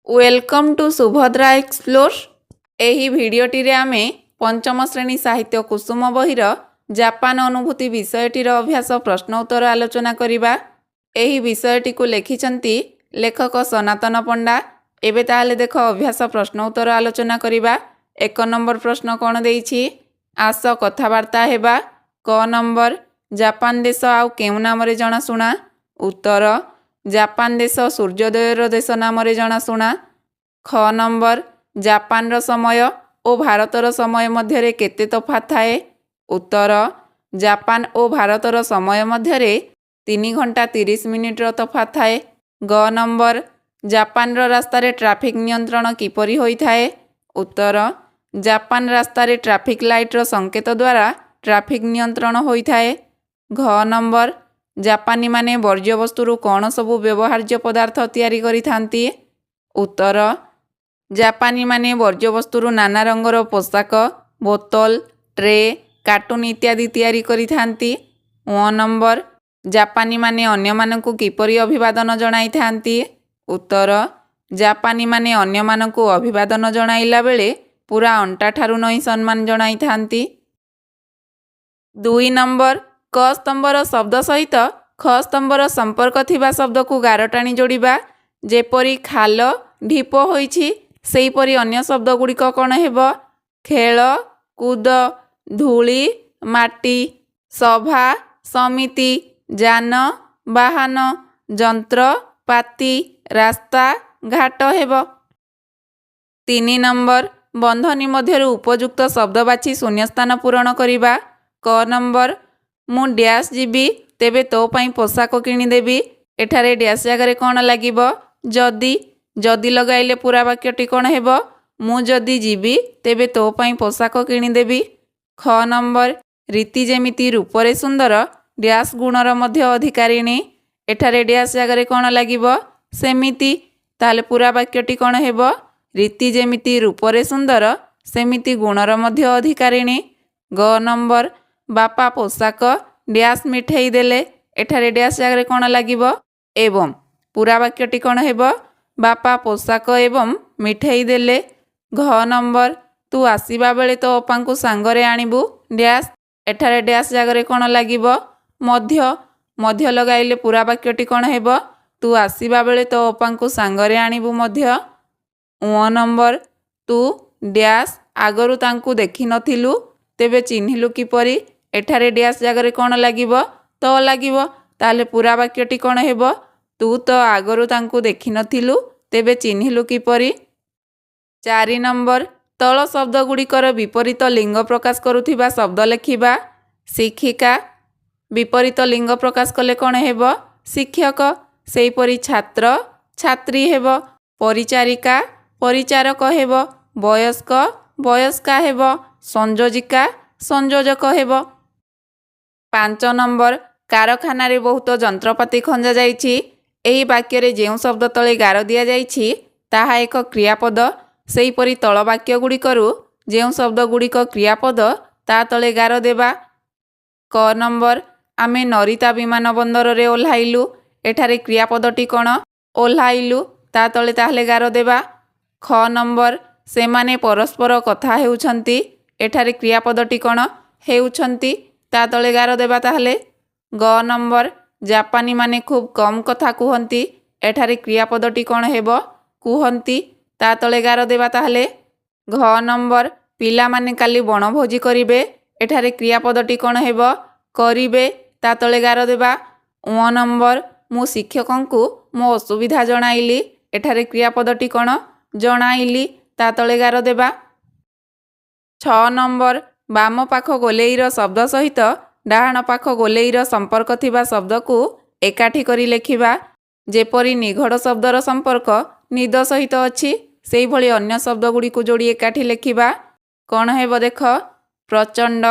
Welcome to Subhadra explore. एही भिडियोटी रे आमे पंचम श्रेणी साहित्य कुसुम बहिर जापान अनुभूति विषयटीर अभ्यास प्रश्न उत्तर आलोचना करिबा। एही विषयटी को लेखिचंती लेखक सनातन पंडा। एबे ताले देख अभ्यास प्रश्न उत्तर आलोचना करिबा। 1 नंबर प्रश्न कोन देइछि, आस कथावार्ता हेबा। क नंबर, जापान देश आउ केउ नामरे जणाशुणा। उत्तर, जापान देश सूर्योदयर देश नामरे जणाशुणा। ख नंबर, जापान रो समय और भारतर समय मध्यरे केते तफात थाए। उत्तर, जापान और भारतर समय मध्यरे 3 घंटा 30 मिनिट रो तफात थाए। ग नंबर, जापान रो रास्ता रे ट्रैफिक नियंत्रण किपरि होई थाए। उत्तर, जापान रास्ता रे ट्रैफिक लाइट रो संकेत द्वारा ट्रैफिक नियंत्रण होई थाए। घ नंबर, जापानी माने वर्ज्य वस्तुरु कौन सबु व्यवहार्य पदार्थ तैयारी करि थांती। उत्तर, जापानी माने वर्ज्य वस्तुरु नाना रंगर पोशाक, बोतल, ट्रे, कार्टून इत्यादि तैयारी करि थांती। व नंबर, जापानी माने अन्य मानकु किपरि अभिवादन जणाई थांती। उत्तर, जापानी माने अन्य मानकु अभिवादन जणाइला बेले पूरा अंटा ठारु नई सम्मान जणाई थांती। 2 नंबर, क स्तंभर शब्द सहित ख स्तंभर संपर्क थिबा शब्द को गारटाणी जोड़िबा। जेपरी खाल, ढीप होईछि सेहीपरि अन्य शब्द गुड़िक कौन हेब। खेल, कूद, धूली, माटी, सभा, समिति, जान, बाहन, जंत्र, पाती, रास्ता, घाट हेब। 3 नंबर, बंधनी मध्यरु उपयुक्त शब्द बाछि शून्यस्थान पूरण करिबा। क नंबर, मु डैश जीबी तेबे तो पाई पोशाक किणीदेवी। एठारे डैश जगार कौन लागिब, जदि। जदि लगाइले पूरा वाक्यटी कौन हेब, मु जदि जीबी तेबे तो पाई पोशाक किणीदेवी। ख नंबर, रीति जेमिति रूपरे सुंदर डैश गुणर मध्य अधिकारिणी। एठारे डैश जगार कौन लागिब, सेमिति। ताले पूरा वाक्यटी कौन हेब, रीति जेमिति रूपरे सुंदर सेमिति गुणर मध्य अधिकारिणी। ग नंबर, बापा पोशाक डैश मिठेई देले। एठारे डैश जगार कौन लागिब, एवं। पूरा वाक्यटी कौन हेब, बापा पोशाक एवं मिठेई देले। घ नंबर, तू आसीबा बेले तो अपांकु सांगरे आनिबु डैश। एठारे डैश जगार कौन लागिब, मध्य। मध्य लगाइले पूरा वाक्यटी कौन हेब, तू आसीबा बेले तो अपांकु सांगरे आनिबु मध्य। व नंबर, तू डैश आगरु तांकु देखि नथिलु तेबे चिन्हिलु किपरि। एठारे डैश जगार कौन लागिब, तो लागिब। ताले पूरा वाक्यटी कौन हेब, तू तो आगरु तांकु देखि नथिलु तेबे चिन्हिलु किपरि। 4 नंबर, तल शब्द गुड़िकर विपरीत लिंग प्रकाश करुथिबा शब्द लेखिबा। शिक्षिका, विपरीत लिंग प्रकाश कले कौन हेब, शिक्षक। सेहीपरि छात्र, छात्री हेब। परिचारिका, परिचारक हेब। वयस्क, वयस्का हेब। संयोजिका, संयोजक हेब। 5 नंबर, कारखाना रे बहुत जंत्रपाति खंजा जाइछि। एही वाक्य रे जेउ शब्द तले गार दिया जाइछि ताहा एक क्रियापद। सेहीपरि तल वाक्य गुड़िकरु जेउ शब्द गुड़िक क्रियापद ता तले गार देबा। क नंबर, आमे नरिता विमान बंदर रे ओल्हाइलु। एठारे क्रियापदटी कौन, ओल्हाइलु, ता तले ताहले गार देबा। ख नंबर, सेमाने परस्पर कथा हेउछंती। एठारे क्रियापदटी कौन, हेउछंती, ता तले गार देबा ताहले। ग नंबर, जापानी माने खूब कम कथा कुहंती। एठारे क्रियापदटी कौन हेब, कुहंती, ता तले गार देबा ताहले। घ नंबर, पिला माने काली बनभोजी करिबे। एठारे क्रियापदटी कौन हेब, करिबे, ता तले गार देबा। व नंबर, मु शिक्षकंकु मो असुविधा जणाइली। एठारे क्रियापदटी कौन, जणाइली, ता तले गार देबा। 6 नंबर, बाम पाख गोलेईर शब्द सहित डाहाण पाख गोलेईर संपर्क थिबा शब्द को एकाठी करी लेखिबा। जेपरी निघड़ शब्दर संपर्क निद सहित अछि सेही भली अन्य शब्द गुड़ी को जोड़ी एकाठी लेखिबा। कौन हेब देख, प्रचंड,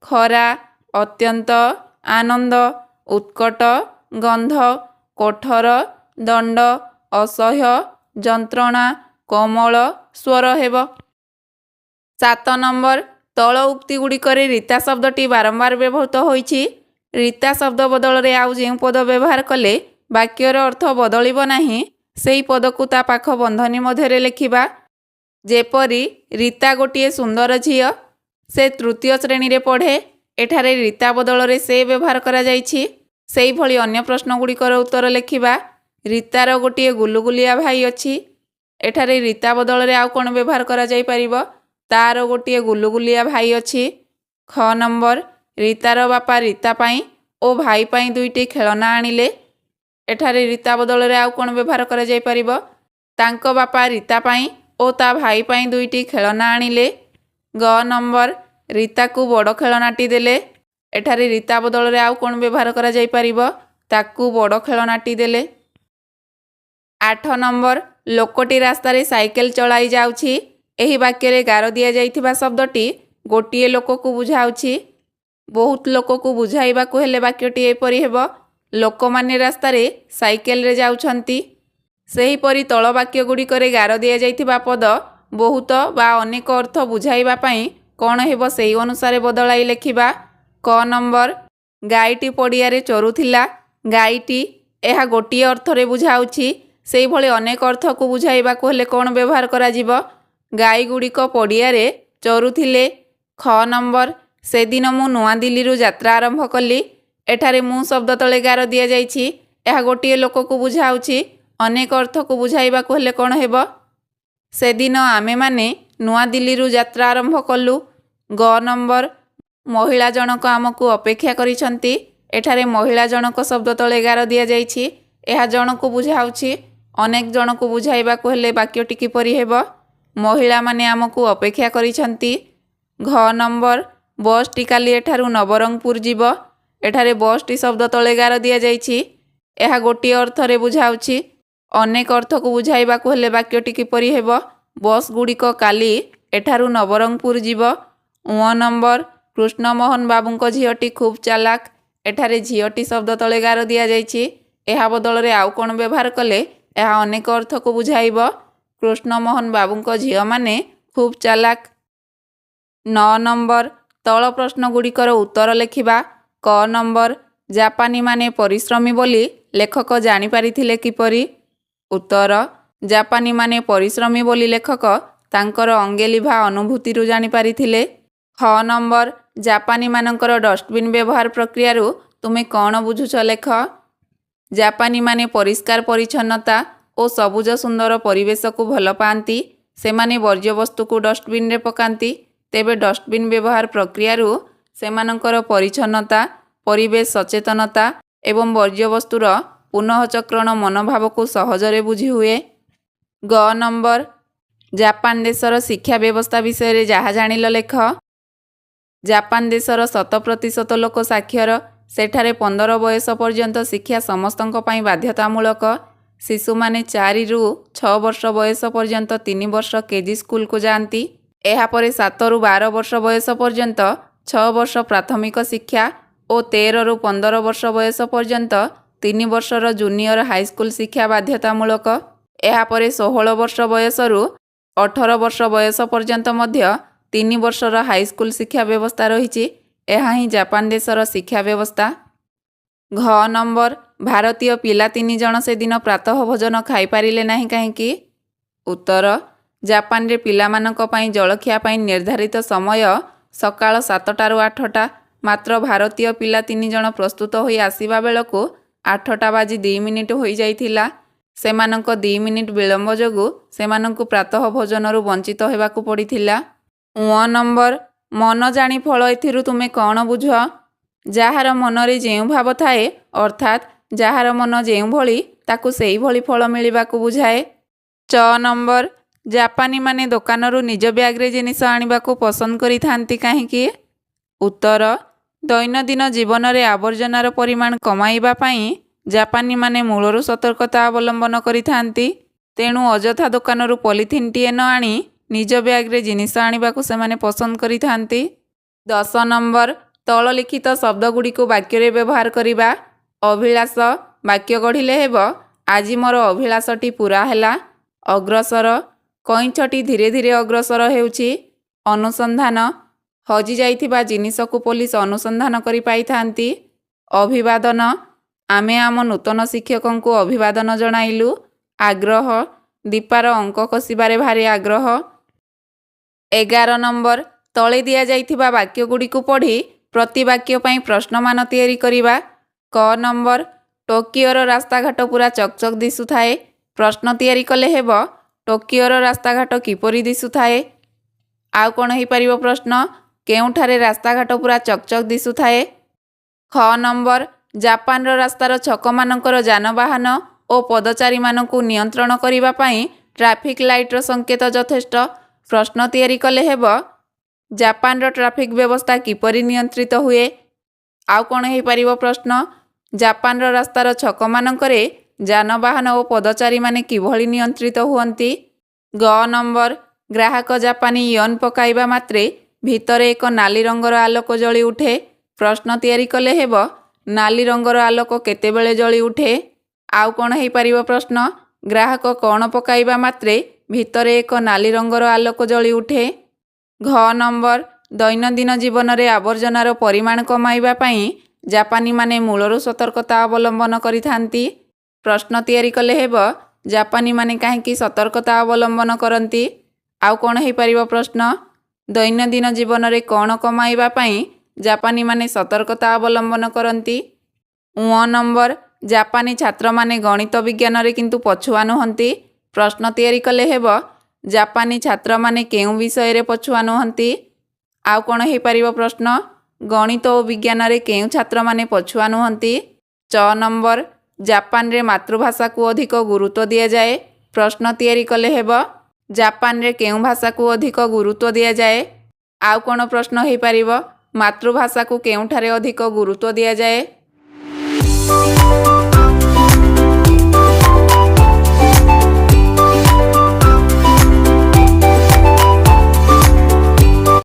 खरा, अत्यंत, आनंद, उत्कट, गंध, कोठर, दंड, असह्य, जंत्रणा, कोमल, स्वर हेब। 7 नंबर, तल उक्ति गुड़िकरे रीता शब्दटी बारंबार व्यवहृत होइछि। रीता शब्द बदल रे आउ जेउ पद व्यवहार कले वाक्यर अर्थ बदलिब नाही ସେହି ପଦକୁ ତା ପାଖ ବନ୍ଧନୀ ମଧ୍ୟରେ ଲେଖିବା। ଯେପରି ରୀତା ଗୋଟିଏ ସୁନ୍ଦର ଝିଅ, ସେ ତୃତୀୟ ଶ୍ରେଣୀରେ ପଢ଼େ। ଏଠାରେ ରୀତା ବଦଳରେ ସେ ବ୍ୟବହାର କରାଯାଇଛି। ସେହିଭଳି ଅନ୍ୟ ପ୍ରଶ୍ନଗୁଡ଼ିକର ଉତ୍ତର ଲେଖିବା। ରୀତାର ଗୋଟିଏ ଗୁଲୁଗୁଲିଆ ଭାଇ ଅଛି। ଏଠାରେ ରୀତା ବଦଳରେ ଆଉ କ'ଣ ବ୍ୟବହାର କରାଯାଇପାରିବ? ତାର ଗୋଟିଏ ଗୁଲୁଗୁଲିଆ ଭାଇ ଅଛି। ଖ ନମ୍ବର, ରୀତାର ବାପା ରୀତା ପାଇଁ ଓ ଭାଇ ପାଇଁ ଦୁଇଟି ଖେଳନା ଆଣିଲେ। ଏଠାରେ ରୀତା ବଦଳରେ ଆଉ କ'ଣ ବ୍ୟବହାର କରାଯାଇପାରିବ? ତାଙ୍କ ବାପା ରୀତା ପାଇଁ ଓ ତା ଭାଇ ପାଇଁ ଦୁଇଟି ଖେଳନା ଆଣିଲେ। ଗ ନମ୍ବର, ରୀତାକୁ ବଡ଼ ଖେଳନାଟି ଦେଲେ। ଏଠାରେ ରୀତା ବଦଳରେ ଆଉ କ'ଣ ବ୍ୟବହାର କରାଯାଇପାରିବ? ତାକୁ ବଡ଼ ଖେଳନାଟି ଦେଲେ। 8 ନମ୍ବର, ଲୋକଟି ରାସ୍ତାରେ ସାଇକେଲ ଚଳାଇ ଯାଉଛି। ଏହି ବାକ୍ୟରେ ଗାର ଦିଆଯାଇଥିବା ଶବ୍ଦଟି ଗୋଟିଏ ଲୋକକୁ ବୁଝାଉଛି। ବହୁତ ଲୋକକୁ ବୁଝାଇବାକୁ ହେଲେ ବାକ୍ୟଟି ଏପରି ହେବ, ଲୋକମାନେ ରାସ୍ତାରେ ସାଇକେଲରେ ଯାଉଛନ୍ତି। ସେହିପରି ତଳ ବାକ୍ୟଗୁଡ଼ିକରେ ଗାର ଦିଆଯାଇଥିବା ପଦ ବହୁତ ବା ଅନେକ ଅର୍ଥ ବୁଝାଇବା ପାଇଁ କ'ଣ ହେବ ସେହି ଅନୁସାରେ ବଦଳାଇ ଲେଖିବା। କ ନମ୍ବର, ଗାଈଟି ପଡ଼ିଆରେ ଚରୁଥିଲା। ଗାଈଟି, ଏହା ଗୋଟିଏ ଅର୍ଥରେ ବୁଝାଉଛି। ସେହିଭଳି ଅନେକ ଅର୍ଥକୁ ବୁଝାଇବାକୁ ହେଲେ କ'ଣ ବ୍ୟବହାର କରାଯିବ? ଗାଈଗୁଡ଼ିକ ପଡ଼ିଆରେ ଚରୁଥିଲେ। ଖ ନମ୍ବର, ସେଦିନ ମୁଁ ନୂଆଦିଲ୍ଲୀରୁ ଯାତ୍ରା ଆରମ୍ଭ କଲି। ଏଠାରେ ମୁଁ ଶବ୍ଦ ତଳେ ଗାର ଦିଆଯାଇଛି। ଏହା ଗୋଟିଏ ଲୋକକୁ ବୁଝାଉଛି। ଅନେକ ଅର୍ଥକୁ ବୁଝାଇବାକୁ ହେଲେ କ'ଣ ହେବ? ସେଦିନ ଆମେମାନେ ନୂଆଦିଲ୍ଲୀରୁ ଯାତ୍ରା ଆରମ୍ଭ କଲୁ। ଗ ନମ୍ବର, ମହିଳା ଜଣକ ଆମକୁ ଅପେକ୍ଷା କରିଛନ୍ତି। ଏଠାରେ ମହିଳା ଜଣକ ଶବ୍ଦ ତଳେ ଗାର ଦିଆଯାଇଛି। ଏହା ଜଣକୁ ବୁଝାଉଛି। ଅନେକ ଜଣକୁ ବୁଝାଇବାକୁ ହେଲେ ବାକ୍ୟଟି କିପରି ହେବ? ମହିଳାମାନେ ଆମକୁ ଅପେକ୍ଷା କରିଛନ୍ତି। ଘ ନମ୍ବର, ବସ୍ଟି କାଲି ଏଠାରୁ ନବରଙ୍ଗପୁର ଯିବ। ଏଠାରେ ବସ୍ଟି ଶବ୍ଦ ତଳେ ଗାର ଦିଆଯାଇଛି। ଏହା ଗୋଟିଏ ଅର୍ଥରେ ବୁଝାଉଛି। ଅନେକ ଅର୍ଥକୁ ବୁଝାଇବାକୁ ହେଲେ ବାକ୍ୟଟି କିପରି ହେବ? ବସ୍ ଗୁଡ଼ିକ କାଲି ଏଠାରୁ ନବରଙ୍ଗପୁର ଯିବ। ଙ ନମ୍ବର, କୃଷ୍ଣମୋହନ ବାବୁଙ୍କ ଝିଅଟି ଖୁବ୍ ଚାଲାକ। ଏଠାରେ ଝିଅଟି ଶବ୍ଦ ତଳେ ଗାର ଦିଆଯାଇଛି। ଏହା ବଦଳରେ ଆଉ କ'ଣ ବ୍ୟବହାର କଲେ ଏହା ଅନେକ ଅର୍ଥକୁ ବୁଝାଇବ? କୃଷ୍ଣମୋହନ ବାବୁଙ୍କ ଝିଅମାନେ ଖୁବ୍ ଚାଲାକ। 9 ନମ୍ବର, ତଳ ପ୍ରଶ୍ନଗୁଡ଼ିକର ଉତ୍ତର ଲେଖିବା। କ ନମ୍ବର, ଜାପାନୀମାନେ ପରିଶ୍ରମୀ ବୋଲି ଲେଖକ ଜାଣିପାରିଥିଲେ କିପରି? ଉତ୍ତର, ଜାପାନୀମାନେ ପରିଶ୍ରମୀ ବୋଲି ଲେଖକ ତାଙ୍କର ଅଙ୍ଗେଲିଭା ଅନୁଭୂତିରୁ ଜାଣିପାରିଥିଲେ। ଖ ନମ୍ବର, ଜାପାନୀମାନଙ୍କର ଡଷ୍ଟବିନ୍ ବ୍ୟବହାର ପ୍ରକ୍ରିୟାରୁ ତୁମେ କ'ଣ ବୁଝୁଛ ଲେଖ। ଜାପାନୀମାନେ ପରିଷ୍କାର ପରିଚ୍ଛନ୍ନତା ଓ ସବୁଜ ସୁନ୍ଦର ପରିବେଶକୁ ଭଲ ପାଆନ୍ତି। ସେମାନେ ବର୍ଜ୍ୟବସ୍ତୁକୁ ଡଷ୍ଟବିନ୍ରେ ପକାନ୍ତି। ତେବେ ଡଷ୍ଟବିନ୍ ବ୍ୟବହାର ପ୍ରକ୍ରିୟାରୁ ସେମାନଙ୍କର ପରିଚ୍ଛନ୍ନତା, ପରିବେଶ ସଚେତନତା ଏବଂ ବର୍ଜ୍ୟବସ୍ତୁର ପୁନଃଚକ୍ରଣ ମନୋଭାବକୁ ସହଜରେ ବୁଝିହୁଏ। ଗ ନମ୍ବର, ଜାପାନ ଦେଶର ଶିକ୍ଷା ବ୍ୟବସ୍ଥା ବିଷୟରେ ଯାହା ଜାଣିଲ ଲେଖ। ଜାପାନ ଦେଶର 100% ଲୋକ ସାକ୍ଷର। ସେଠାରେ 15 ବୟସ ପର୍ଯ୍ୟନ୍ତ ଶିକ୍ଷା ସମସ୍ତଙ୍କ ପାଇଁ ବାଧ୍ୟତାମୂଳକ। ଶିଶୁମାନେ 4 ରୁ 6 ବର୍ଷ ବୟସ ପର୍ଯ୍ୟନ୍ତ 3 ବର୍ଷ କେଜି ସ୍କୁଲକୁ ଯାଆନ୍ତି। ଏହାପରେ 7 ରୁ 12 ବର୍ଷ ବୟସ ପର୍ଯ୍ୟନ୍ତ 6 ବର୍ଷ ପ୍ରାଥମିକ ଶିକ୍ଷା ଓ 13 ରୁ 15 ବର୍ଷ ବୟସ ପର୍ଯ୍ୟନ୍ତ 3 ବର୍ଷର ଜୁନିୟର ହାଇସ୍କୁଲ ଶିକ୍ଷା ବାଧ୍ୟତାମୂଳକ। ଏହାପରେ 16 ବର୍ଷ ବୟସରୁ 18 ବର୍ଷ ବୟସ ପର୍ଯ୍ୟନ୍ତ ମଧ୍ୟ 3 ବର୍ଷର ହାଇସ୍କୁଲ ଶିକ୍ଷା ବ୍ୟବସ୍ଥା ରହିଛି। ଏହା ହିଁ ଜାପାନ ଦେଶର ଶିକ୍ଷା ବ୍ୟବସ୍ଥା। ଘ ନମ୍ବର, ଭାରତୀୟ ପିଲା 3 ଜଣ ସେଦିନ ପ୍ରାତଃ ଭୋଜନ ଖାଇପାରିଲେ ନାହିଁ କାହିଁକି? ଉତ୍ତର, ଜାପାନରେ ପିଲାମାନଙ୍କ ପାଇଁ ଜଳଖିଆ ପାଇଁ ନିର୍ଦ୍ଧାରିତ ସମୟ ସକାଳ 7ଟାରୁ 8ଟା। ମାତ୍ର ଭାରତୀୟ ପିଲା 3 ଜଣ ପ୍ରସ୍ତୁତ ହୋଇ ଆସିବା ବେଳକୁ 8ଟା ବାଜି 2 ମିନିଟ୍ ହୋଇଯାଇଥିଲା। ସେମାନଙ୍କ 2 ମିନିଟ୍ ବିଳମ୍ବ ଯୋଗୁଁ ସେମାନଙ୍କୁ ପ୍ରାତଃ ଭୋଜନରୁ ବଞ୍ଚିତ ହେବାକୁ ପଡ଼ିଥିଲା। ଙ ନମ୍ବର, ମନ ଜାଣି ଫଳ ଏଥିରୁ ତୁମେ କ'ଣ ବୁଝ? ଯାହାର ମନରେ ଯେଉଁ ଭାବ ଥାଏ, ଅର୍ଥାତ୍ ଯାହାର ମନ ଯେଉଁଭଳି ତାକୁ ସେହିଭଳି ଫଳ ମିଳିବାକୁ ବୁଝାଏ। ଚ ନମ୍ବର, ଜାପାନୀମାନେ ଦୋକାନରୁ ନିଜ ବ୍ୟାଗରେ ଜିନିଷ ଆଣିବାକୁ ପସନ୍ଦ କରିଥାନ୍ତି କାହିଁକି? ଉତ୍ତର, ଦୈନନ୍ଦିନ ଜୀବନରେ ଆବର୍ଜନାର ପରିମାଣ କମାଇବା ପାଇଁ ଜାପାନୀମାନେ ମୂଳରୁ ସତର୍କତା ଅବଲମ୍ବନ କରିଥାନ୍ତି। ତେଣୁ ଅଯଥା ଦୋକାନରୁ ପଲିଥିନ୍ଟିଏ ନ ଆଣି ନିଜ ବ୍ୟାଗରେ ଜିନିଷ ଆଣିବାକୁ ସେମାନେ ପସନ୍ଦ କରିଥାନ୍ତି। 10 ନମ୍ବର, ତଳ ଲିଖିତ ଶବ୍ଦଗୁଡ଼ିକୁ ବାକ୍ୟରେ ବ୍ୟବହାର କରିବା। ଅଭିଳାଷ, ବାକ୍ୟ ଗଢ଼ିଲେ ହେବ, ଆଜି ମୋର ଅଭିଳାଷଟି ପୂରା ହେଲା। ଅଗ୍ରସର, କଇଁଛଟି ଧୀରେ ଧୀରେ ଅଗ୍ରସର ହେଉଛି। ଅନୁସନ୍ଧାନ, ହଜିଯାଇଥିବା ଜିନିଷକୁ ପୋଲିସ ଅନୁସନ୍ଧାନ କରି ପାଇଥାନ୍ତି। ଅଭିବାଦନ, ଆମେ ଆମ ନୂତନ ଶିକ୍ଷକଙ୍କୁ ଅଭିବାଦନ ଜଣାଇଲୁ। ଆଗ୍ରହ। ଦୀପାର ଅଙ୍କ କଷିବାରେ ଭାରି ଆଗ୍ରହ। 11 ନମ୍ବର, ତଳେ ଦିଆଯାଇଥିବା ବାକ୍ୟଗୁଡ଼ିକୁ ପଢ଼ି ପ୍ରତି ବାକ୍ୟ ପାଇଁ ପ୍ରଶ୍ନମାନ ତିଆରି କରିବା। କ ନମ୍ବର, ଟୋକିଓର ରାସ୍ତାଘାଟ ପୁରା ଚକଚକ ଦିଶୁଥାଏ। ପ୍ରଶ୍ନ ତିଆରି କଲେ ହେବ, ଟୋକିଓର ରାସ୍ତାଘାଟ କିପରି ଦିଶୁଥାଏ? ଆଉ କ'ଣ ହୋଇପାରିବ ପ୍ରଶ୍ନ? କେଉଁଠାରେ ରାସ୍ତାଘାଟ ପୁରା ଚକଚକ ଦିଶୁଥାଏ? ଖ ନମ୍ବର, ଜାପାନର ରାସ୍ତାର ଛକମାନଙ୍କର ଯାନବାହନ ଓ ପଦଚାରୀମାନଙ୍କୁ ନିୟନ୍ତ୍ରଣ କରିବା ପାଇଁ ଟ୍ରାଫିକ୍ ଲାଇଟ୍ର ସଂକେତ ଯଥେଷ୍ଟ। ପ୍ରଶ୍ନ ତିଆରି କଲେ ହେବ, ଜାପାନର ଟ୍ରାଫିକ୍ ବ୍ୟବସ୍ଥା କିପରି ନିୟନ୍ତ୍ରିତ ହୁଏ? ଆଉ କ'ଣ ହୋଇପାରିବ ପ୍ରଶ୍ନ? ଜାପାନର ରାସ୍ତାର ଛକମାନଙ୍କରେ ଯାନବାହନ ଓ ପଦଚାରୀମାନେ କିଭଳି ନିୟନ୍ତ୍ରିତ ହୁଅନ୍ତି? ଗ ନମ୍ବର, ଗ୍ରାହକ ଜାପାନୀ ୟେନ୍ ପକାଇବା ମାତ୍ରେ ଭିତରେ ଏକ ନାଲି ରଙ୍ଗର ଆଲୋକ ଜଳି ଉଠେ। ପ୍ରଶ୍ନ ତିଆରି କଲେ ହେବ, ନାଲି ରଙ୍ଗର ଆଲୋକ କେତେବେଳେ ଜଳି ଉଠେ? ଆଉ କ'ଣ ହୋଇପାରିବ ପ୍ରଶ୍ନ? ଗ୍ରାହକ କ'ଣ ପକାଇବା ମାତ୍ରେ ଭିତରେ ଏକ ନାଲି ରଙ୍ଗର ଆଲୋକ ଜଳି ଉଠେ? ଘ ନମ୍ବର, ଦୈନନ୍ଦିନ ଜୀବନରେ ଆବର୍ଜନାର ପରିମାଣ କମାଇବା ପାଇଁ ଜାପାନୀମାନେ ମୂଳରୁ ସତର୍କତା ଅବଲମ୍ବନ କରିଥାନ୍ତି। ପ୍ରଶ୍ନ ତିଆରି କଲେ ହେବ, ଜାପାନୀମାନେ କାହିଁକି ସତର୍କତା ଅବଲମ୍ବନ କରନ୍ତି? ଆଉ କ'ଣ ହୋଇପାରିବ ପ୍ରଶ୍ନ? ଦୈନନ୍ଦିନ ଜୀବନରେ କ'ଣ କମାଇବା ପାଇଁ ଜାପାନୀମାନେ ସତର୍କତା ଅବଲମ୍ବନ କରନ୍ତି? ଙ ନମ୍ବର, ଜାପାନୀ ଛାତ୍ରମାନେ ଗଣିତ ବିଜ୍ଞାନରେ କିନ୍ତୁ ପଛୁଆ ନୁହନ୍ତି। ପ୍ରଶ୍ନ ତିଆରି କଲେ ହେବ, ଜାପାନୀ ଛାତ୍ରମାନେ କେଉଁ ବିଷୟରେ ପଛୁଆ ନୁହନ୍ତି? ଆଉ କ'ଣ ହୋଇପାରିବ ପ୍ରଶ୍ନ? ଗଣିତ ଓ ବିଜ୍ଞାନରେ କେଉଁ ଛାତ୍ରମାନେ ପଛୁଆ ନୁହନ୍ତି? ଚ ନମ୍ବର, ଜାପାନରେ ମାତୃଭାଷାକୁ ଅଧିକ ଗୁରୁତ୍ୱ ଦିଆଯାଏ। ପ୍ରଶ୍ନ ତିଆରି କଲେ ହେବ, ଜାପାନରେ କେଉଁ ଭାଷାକୁ ଅଧିକ ଗୁରୁତ୍ୱ ଦିଆଯାଏ? ଆଉ କ'ଣ ପ୍ରଶ୍ନ ହୋଇପାରିବ? ମାତୃଭାଷାକୁ କେଉଁଠାରେ ଅଧିକ ଗୁରୁତ୍ୱ ଦିଆଯାଏ?